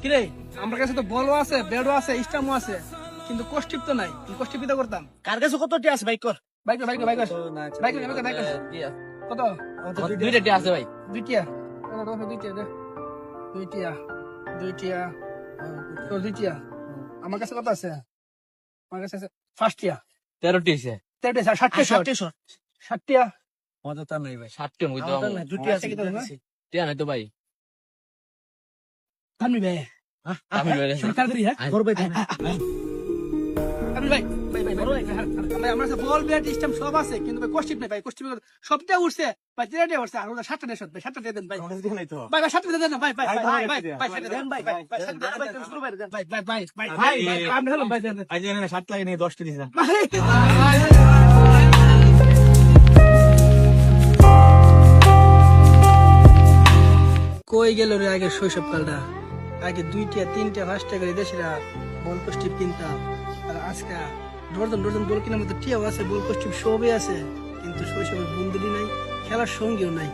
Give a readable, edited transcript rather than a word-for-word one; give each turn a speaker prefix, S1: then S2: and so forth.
S1: কিরে আমার কাছে তো বলও আছে, ব্যাটও আছে, স্টাম্পও আছে, কিন্তু কোষ্টিপ তো নাই। কোষ্টিপ তো করতাম।
S2: কার কাছে কত টি আছে বাইক কর?
S1: বাইক কর, বাইক কর, বাইক কর, বাইক কর, বাইক কর। কত?
S3: দুইটা টি আছে ভাই।
S1: দুইটিয়া। দুইটিয়া দে। দুইটিয়া, দুইটিয়া, তোর দুইটিয়া। আমার কাছে কত আছে? আমার কাছে আছে ফার্স্টিয়া।
S3: 13টি আছে।
S1: 60 ষাটটিয়া।
S2: আমাদের তো নাই ভাই।
S3: 60টি আমি কইতে
S2: আমাদের নাই, দুটি আছে।
S3: টিয়া নাই তো ভাই।
S1: থামি ভাই,
S3: আমি লয়ে
S1: শুনে তাড়াতাড়ি, হ্যাঁ?
S2: বড় ভাই থামে।
S1: থামি ভাই, ভাই, ভাই, ভাই, ভাই, আমার কাছে বল, ব্যাট, স্টাম্প সব আছে, কিন্তু ভাই কোষ্টিপ নাই ভাই। কোষ্টিপ সবটা উঠছে ভাই, 3টা উঠছে, আর ওটা 7টা দেশ ভাই, 7টা দিয়ে দেন ভাই।
S2: আমাদের দিকে নাই তো।
S1: ভাই, ভাই, 7টা দিয়ে দেন না ভাই, ভাই, ভাই, ভাই, ভাই, ভাই,
S2: ভাই,
S1: 7টা দেন ভাই, ভাই, ভাই, 7টা দেন ভাই, শুরু ভাই, দেন ভাই, ভাই, ভাই, ভাই,
S2: ভাই,
S1: ভাই, আমি হলাম ভাই, দেন, দেন।
S2: আজ এখানে 7 লাগে নেই 10টি দিছে।
S1: কই গেল রে আগে শৈশবকালটা? আগে 2টা 3টা 5টা করে দেশেরা বল কোষ্টিপ কিনতাম, আর আজকে ডজন ডজন বল কেনার মতো টিয়াও আছে, বল কোষ্টিপ সবই আছে, কিন্তু শৈশবের বন্ধুরই নাই, খেলার সঙ্গীও নাই।